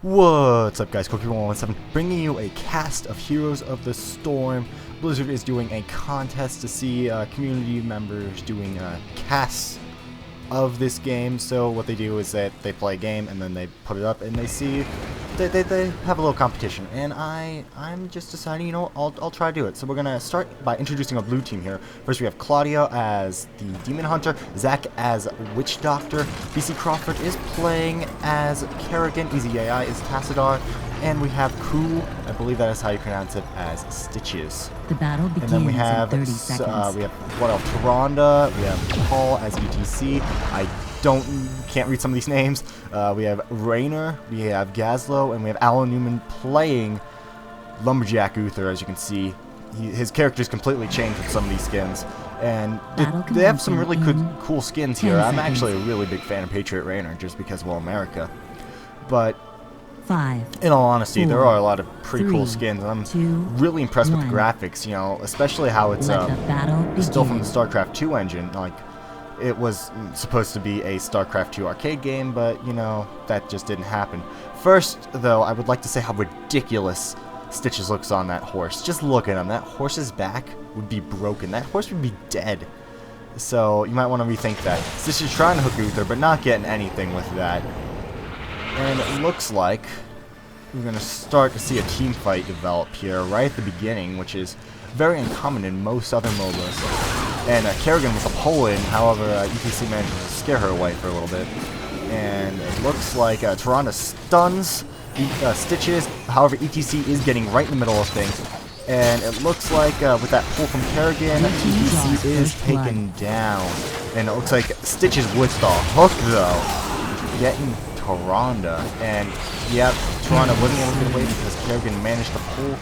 What's up, guys? Cookie117 bringing you a cast of Heroes of the Storm. Blizzard is doing a contest to see community members doing casts of this game. So what they do is that they play a game and then they put it up and they see they have a little competition. And I'm just deciding, you know, I'll try to do it. So we're gonna start by introducing our blue team here. First we have Claudia as the Demon Hunter, Zach as Witch Doctor, BC Crawford is playing as Kerrigan, Easy AI is Tassadar, and we have Ku, I believe that is how you pronounce it, as Stitches. The battle begins And then we have in 30 seconds. we have what else? Taronda. We have Paul as ETC. Can't read some of these names. We have Raynor. We have Gazlo, and we have Alan Newman playing Lumberjack Uther. As you can see, his character's completely changed with some of these skins, and they have some really cool skins here. I'm actually a really big fan of Patriot Raynor just because, well, America. But 5. in all honesty, 4, there are a lot of pretty cool 3, skins. I'm 2, really impressed with the 1. graphics, you know, especially how it's Let the battle still from begin. the StarCraft 2 engine. Like, it was supposed to be a StarCraft 2 arcade game, but, you know, that just didn't happen. First, though, I would like to say how ridiculous Stitches looks on that horse. Just look at him. That horse's back would be broken. That horse would be dead. So, you might want to rethink that. Stitches is trying to hook Uther, but not getting anything with that. And it looks like we're going to start to see a team fight develop here right at the beginning, which is very uncommon in most other MOBAs. And Kerrigan was a pull-in, however, ETC managed to scare her away for a little bit. And it looks like Taronda stuns Stitches, however, ETC is getting right in the middle of things. And it looks like with that pull from Kerrigan, ETC is taken down. And it looks like Stitches with the hook, though, getting Taronda, and yeah, Taronda wasn't able to get away because Kerrigan managed to pull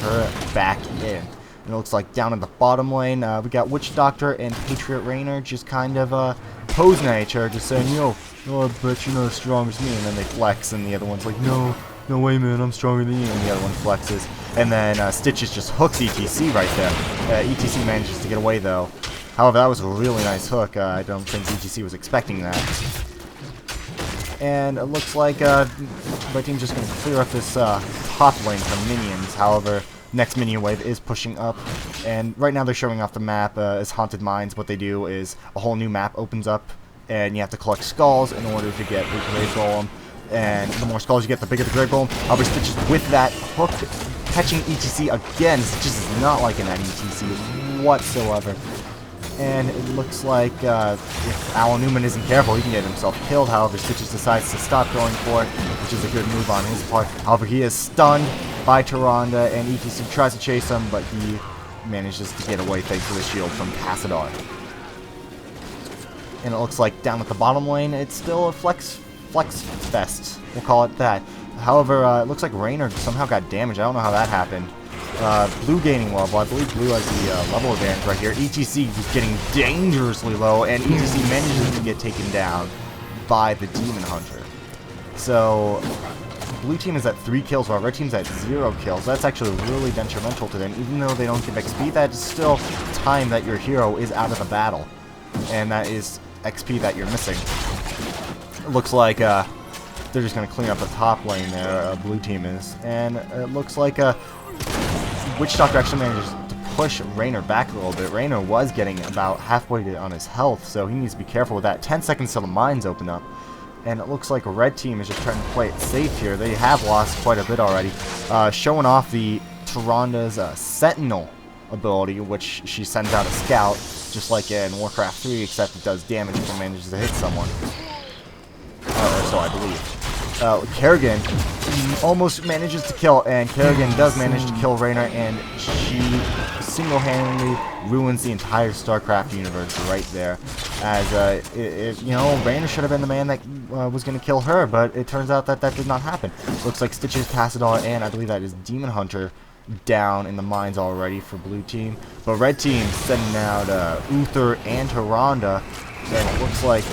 her back in. And it looks like down in the bottom lane, we got Witch Doctor and Patriot Raynor just kind of posing at each other, just saying, yo, I bet you're not as strong as me, and then they flex, and the other one's like, no way, man, I'm stronger than you, and the other one flexes. And then Stitches just hooks ETC right there. ETC manages to get away, though. However, that was a really nice hook. I don't think ETC was expecting that. And it looks like my team's just going to clear up this top lane from minions. However, next minion wave is pushing up, and right now they're showing off the map as Haunted Mines. What they do is a whole new map opens up, and you have to collect skulls in order to get the Grave Golem. And the more skulls you get, the bigger the Grave Golem. However, Stitches with that hook, catching ETC again. Stitches is not liking that ETC whatsoever. And it looks like if Alan Newman isn't careful, he can get himself killed. However, Stitches decides to stop going for it, which is a good move on his part. However, he is stunned by Taronda, and ETC tries to chase him, but he manages to get away thanks to the shield from Tassadar. And it looks like down at the bottom lane, it's still a flex fest. We'll call it that. However, it looks like Raynor somehow got damaged. I don't know how that happened. Blue gaining level. I believe Blue has the level advantage right here. ETC is getting dangerously low, and ETC manages to get taken down by the Demon Hunter. So, Blue team is at 3 kills, while Red team's at 0 kills. That's actually really detrimental to them. Even though they don't give XP, that is still time that your hero is out of the battle. And that is XP that you're missing. It looks like they're just going to clean up the top lane there, Blue team is. And it looks like Witch Doctor actually manages to push Raynor back a little bit. Raynor was getting about halfway on his health, so he needs to be careful with that. 10 seconds till the mines open up. And it looks like Red team is just trying to play it safe here. They have lost quite a bit already. Showing off the Taronda's Sentinel ability, which she sends out a scout, just like in Warcraft 3, except it does damage if it manages to hit someone. Or so I believe. Kerrigan almost manages to kill, and Kerrigan does manage to kill Raynor, and she single-handedly ruins the entire StarCraft universe right there. As, you know, Raynor should have been the man that was going to kill her, but it turns out that that did not happen. Looks like Stitches, Tassadar, and I believe that is Demon Hunter down in the mines already for Blue team. But Red team sending out Uther and Taronda, and it looks like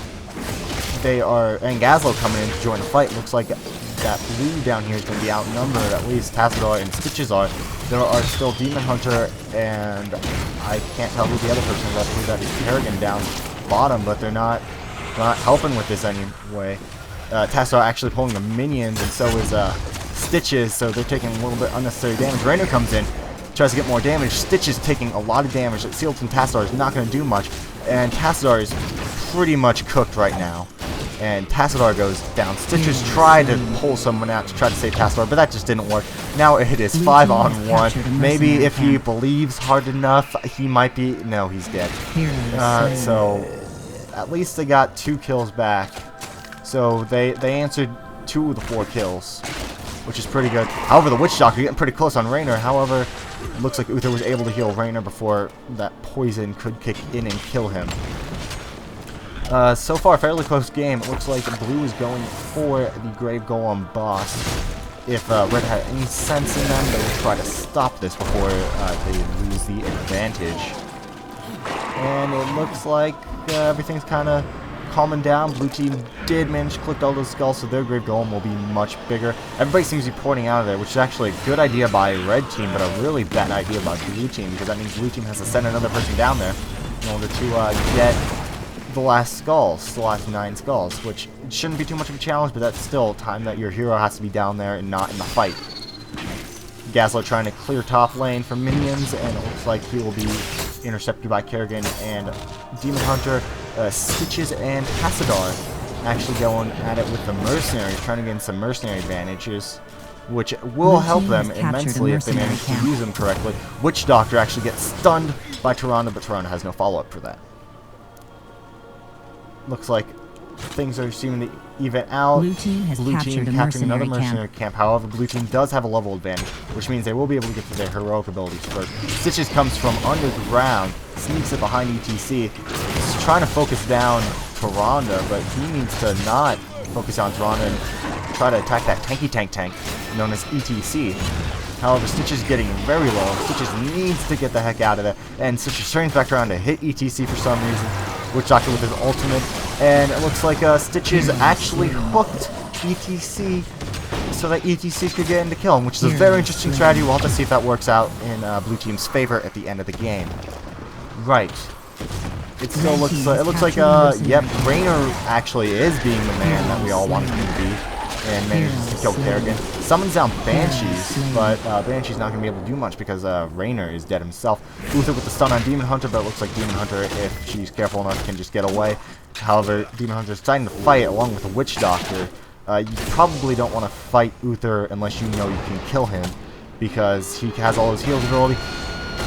they are, and Gazlo coming in to join the fight. Looks like that Blue down here is going to be outnumbered, at least Tassadar and Stitches are. There are still Demon Hunter, and I can't tell who the other person is. I believe that is Kerrigan down bottom, but they're not helping with this anyway. Tassadar actually pulling the minions, and so is Stitches, so they're taking a little bit unnecessary damage. Raynor comes in, tries to get more damage. Stitches taking a lot of damage. Sealed from Tassadar is not going to do much, and Tassadar is pretty much cooked right now. And Tassadar goes down. Stitches tried to pull someone out to try to save Tassadar, but that just didn't work. Now it is 5-on-1. Maybe if he believes hard enough, he might be... No, he's dead. So at least they got 2 kills back. So they answered 2 of the 4 kills, which is pretty good. However, the Witch Doctor getting pretty close on Raynor. However, it looks like Uther was able to heal Raynor before that poison could kick in and kill him. So far, fairly close game. It looks like Blue is going for the Grave Golem boss. If Red had any sense in them, they would try to stop this before they lose the advantage. And it looks like everything's kind of calming down. Blue team did manage to collect all those skulls, so their Grave Golem will be much bigger. Everybody seems to be porting out of there, which is actually a good idea by Red team, but a really bad idea by Blue team, because that means Blue team has to send another person down there in order to get the last skulls, the last 9 skulls, which shouldn't be too much of a challenge, but that's still time that your hero has to be down there and not in the fight. Gazlowe trying to clear top lane from minions, and it looks like he will be intercepted by Kerrigan and Demon Hunter. Stitches and Tassadar actually going at it with the mercenaries, trying to gain some mercenary advantages, which will help them immensely if they manage to use them correctly. Witch Doctor actually gets stunned by Tyrande, but Tyrande has no follow-up for that. Looks like things are seeming to even out. Blue team has captured another mercenary camp. However, Blue team does have a level advantage, which means they will be able to get to their heroic abilities first. Stitches comes from underground, sneaks it behind ETC. He's trying to focus down Tyrande, but he needs to not focus on Tyrande and try to attack that tanky tank known as ETC. However, Stitches is getting very low. Stitches needs to get the heck out of there, and Stitches turns back around to hit ETC for some reason. Witch Doctor with his ultimate, and it looks like Stitches actually hooked ETC so that ETC could get into kill him, which is a very interesting strategy. We'll have to see if that works out in Blue Team's favor at the end of the game. Right. It still looks like yep, Raynor actually is being the man that we all wanted him to be, and manages to kill Kerrigan. Summons down Banshees, but Banshee's not going to be able to do much because Raynor is dead himself. Uther with the stun on Demon Hunter, but it looks like Demon Hunter, if she's careful enough, can just get away. However, Demon Hunter is starting to fight along with the Witch Doctor. You probably don't want to fight Uther unless you know you can kill him, because he has all his heals ability.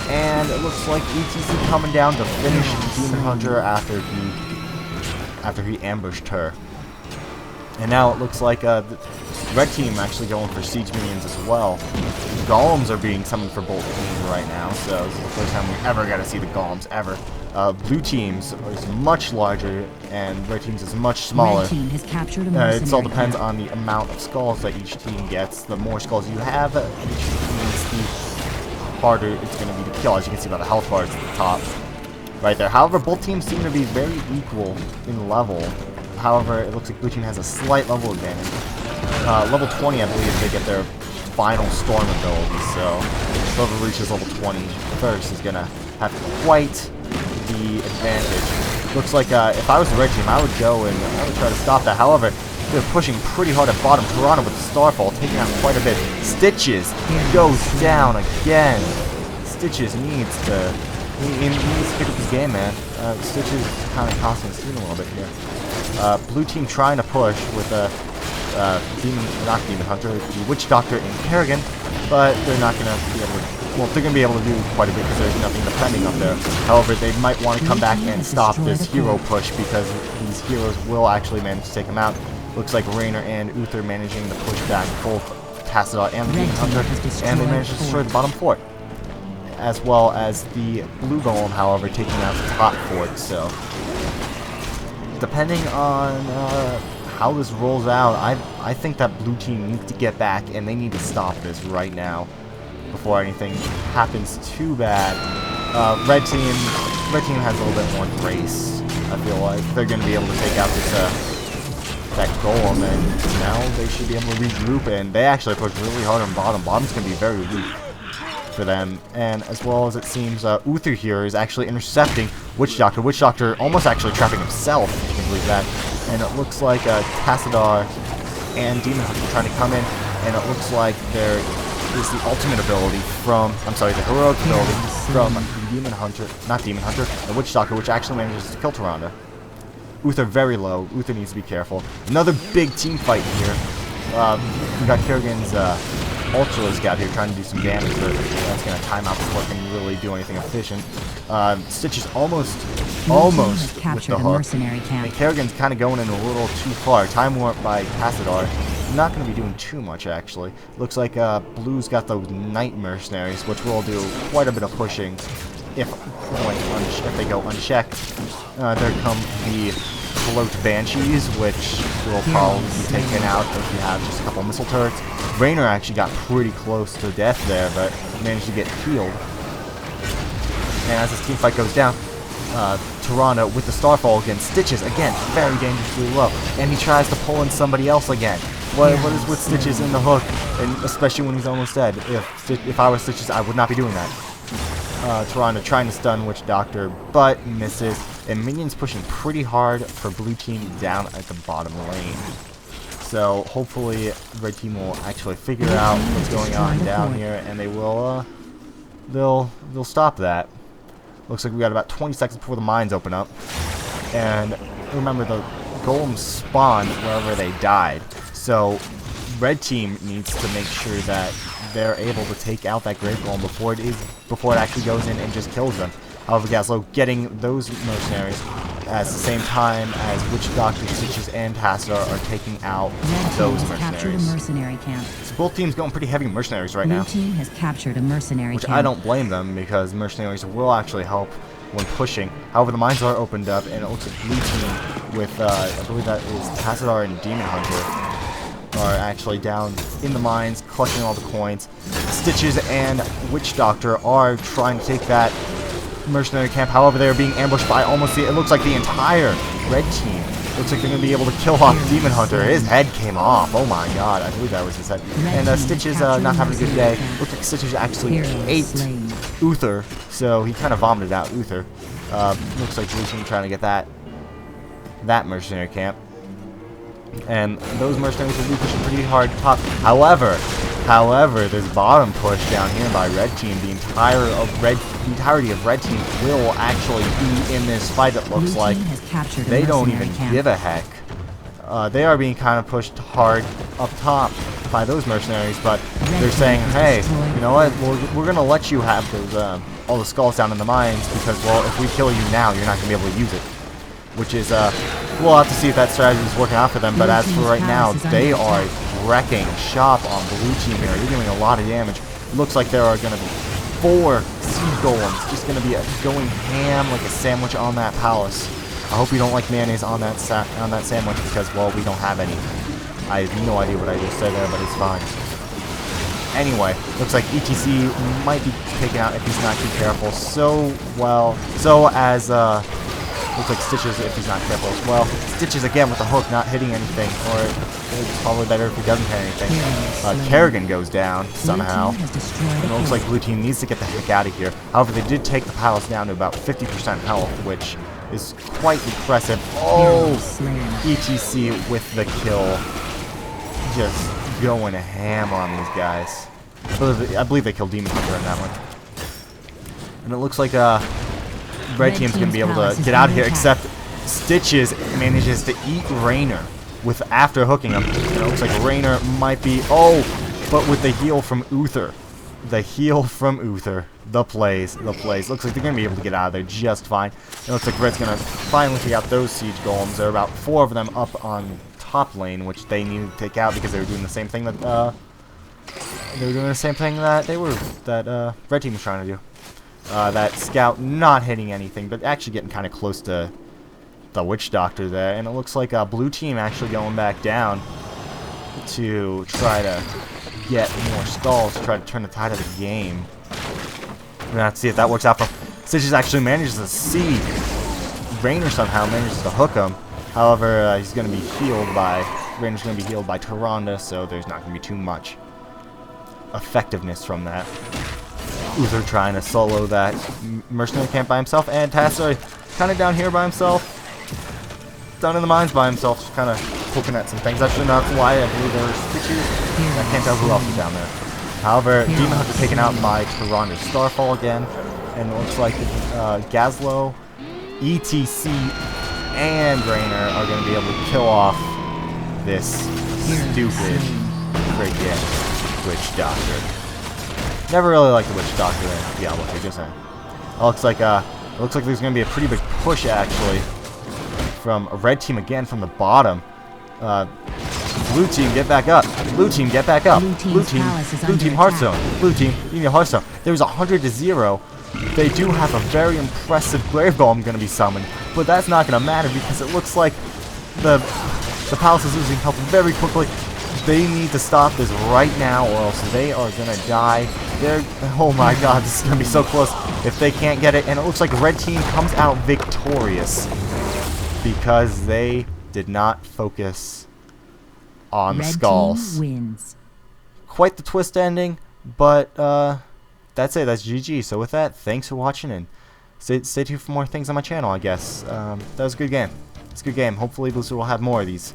And it looks like ETC coming down to finish Demon Hunter after he ambushed her. And now it looks like the Red Team actually going for Siege Minions as well. Golems are being summoned for Bolt Team right now, so this is the first time we ever got to see the Golems ever. Blue Team's is much larger, and Red Team's is much smaller. Red team has captured a It all depends on the amount of skulls that each team gets. The more skulls you have, each team, the harder it's going to be to kill, as you can see by the health bars at the top. Right there. However, both teams seem to be very equal in level. However, it looks like Blue Team has a slight level advantage. Level 20, I believe, they get their final Storm ability, so whoever reaches level 20 first is going to have quite the advantage. Looks like if I was the Red Team, I would go and I would try to stop that. However, they're pushing pretty hard at bottom. Tyrande with the Starfall, taking out quite a bit. Stitches goes down again. Stitches needs to pick up his game, man. Stitches kind of costing his team a little bit here. Blue Team trying to push with not Demon Hunter, the Witch Doctor and Kerrigan, but they're not going to be able to, well, they're going to be able to do quite a bit because there's nothing defending up there. However, they might want to come back and stop this hero push because these heroes will actually manage to take him out. Looks like Raynor and Uther managing to push back both Tassadar and the Demon Hunter, and they managed to destroy the bottom fort, as well as the Blue Golem, however, taking out the top fort. So, depending on how this rolls out, I think that Blue Team needs to get back, and they need to stop this right now before anything happens too bad. Red Team has a little bit more grace. I feel like they're going to be able to take out this that Golem, and now they should be able to regroup. And they actually push really hard on bottom. Bottom's going to be very weak for them, and as well as it seems Uther here is actually intercepting Witch Doctor. Witch Doctor almost actually trapping himself, if you can believe that. and it looks like Tassadar and Demon Hunter trying to come in, and it looks like there is the ultimate ability from, I'm sorry, the heroic ability from Demon Hunter, not Demon Hunter, the Witch Doctor, which actually manages to kill Tyrande. Uther very low. Uther needs to be careful. Another big team fight here. We got Kerrigan's Ultra Scout here trying to do some damage, but that's going to time out before it can really do anything efficient. Stitch is almost with the hook, and Kerrigan's kind of going in a little too far. Time Warp by Tassadar. Not going to be doing too much, actually. Looks like Blue's got those Night Mercenaries, which will do quite a bit of pushing if they go unchecked. There come the Float Banshees, which will probably be taken out if you have just a couple missile turrets. Raynor actually got pretty close to death there, but managed to get healed. And as this team fight goes down, Tyrande with the Starfall against Stitches, again, very dangerously low. And he tries to pull in somebody else again. What is with Stitches in the hook, and especially when he's almost dead? If I was Stitches, I would not be doing that. Tyrande trying to stun Witch Doctor, but misses. And Minion's pushing pretty hard for Blue Team down at the bottom lane. So hopefully Red Team will actually figure out what's going on down here, and they will they'll stop that. Looks like we got about 20 seconds before the mines open up. And remember, the golems spawn wherever they died. So Red Team needs to make sure that they're able to take out that Grave Golem before it actually goes in and just kills them. However, Gazlowe getting those mercenaries at the same time as Witch Doctor, Stitches, and Tassadar are taking out those mercenaries. Mercenary camp. So both teams going pretty heavy mercenaries right now. Blue team has captured a mercenary Which camp. I don't blame them, because mercenaries will actually help when pushing. However, the mines are opened up, and it looks like Blue Team with, I believe that is Tassadar and Demon Hunter, are actually down in the mines, clutching all the coins. Stitches and Witch Doctor are trying to take that mercenary camp. However, they're being ambushed by it looks like the entire Red Team. Looks like they're going to be able to kill off Demon Hunter. His head came off. Oh my god, I believe that was his head. And Stitches not having a good day. Looks like Stitches actually ate Uther, so he kind of vomited out Uther. Looks like Blue Team trying to get that mercenary camp. And those mercenaries will be pushing pretty hard top. However, this bottom push down here by Red Team, the entirety of Red Team will actually be in this fight. It looks like they don't even give a heck. They are being kind of pushed hard up top by those mercenaries, but they're saying, hey, you know what, we're going to let you have those all the skulls down in the mines, because, well, if we kill you now, you're not going to be able to use it. Which is, we'll have to see if that strategy is working out for them, but as for right now, they are wrecking shop on Blue Team here. They're doing a lot of damage. Looks like there are going to be 4 Siege Golems just going to be going ham like a sandwich on that palace. I hope you don't like mayonnaise on that sandwich, because, well, we don't have any. I have no idea what I just said there, but it's fine. Anyway, looks like ETC might be taken out if he's not too careful. Looks like Stitches if he's not careful as well. Stitches again with the hook not hitting anything, or it's probably better if he doesn't hit anything. Kerrigan goes down somehow. And it looks like Blue Team needs to get the heck out of here. However, they did take the palace down to about 50% health, which is quite impressive. Oh! ETC with the kill. Just going ham on these guys. I believe they killed Demon Hunter in that one. And it looks like Red Team's going to be able to get out of here, except Stitches manages to eat Raynor after hooking him. And it looks like Raynor might be... Oh! But with the heal from Uther. The heal from Uther. The plays. Looks like they're going to be able to get out of there just fine. It looks like Red's going to finally take out those Siege Golems. There are about 4 of them up on top lane, which they needed to take out because they were doing the same thing that... Red Team was trying to do. That Scout not hitting anything, but actually getting kind of close to the Witch Doctor there. And it looks like Blue Team actually going back down to try to get more skulls, to try to turn the tide of the game. We're going to have to see if that works out for... Stitches actually manages to see Raynor somehow, manages to hook him. However, he's going to be healed by... Raynor's going to be healed by Tyrande, so there's not going to be too much effectiveness from that. Uther trying to solo that mercenary camp by himself, and Tassadar kind of down here by himself. down in the mines by himself, just kind of poking at some things. Actually, not why I believe there's Pikachu. I can't tell who else is down there. However, Demon Hunter taken out by Tyrande Starfall again, and it looks like Gazlowe, ETC, and Rainer are going to be able to kill off this stupid freaking Witch Doctor. Never really liked the Witch Doctor in Diablo 3, just saying. It looks like there's going to be a pretty big push actually from a red team again from the bottom. Blue team, get back up. Blue team, get back up. Blue team Hearthstone. Blue team, you need a Hearthstone. There's 100-0. They do have a very impressive Grave Golem going to be summoned, but that's not going to matter because it looks like the Palace is losing health very quickly. They need to stop this right now or else they are going to die. Oh my god, this is going to be so close if they can't get it. And it looks like red team comes out victorious because they did not focus on the skulls. Team wins. Quite the twist ending, but that's it. That's GG. So with that, thanks for watching, and stay tuned for more things on my channel, I guess. That was a good game. It's a good game. Hopefully Blizzard will have more of these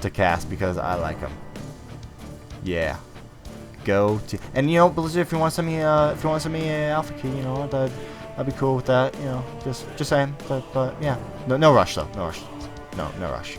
to cast because I like them. Yeah. Go to, and you know, Blizzard, if you want to send me an alpha key, you know, I'd be cool with that. You know, just saying. But yeah, no rush though. No rush. No rush.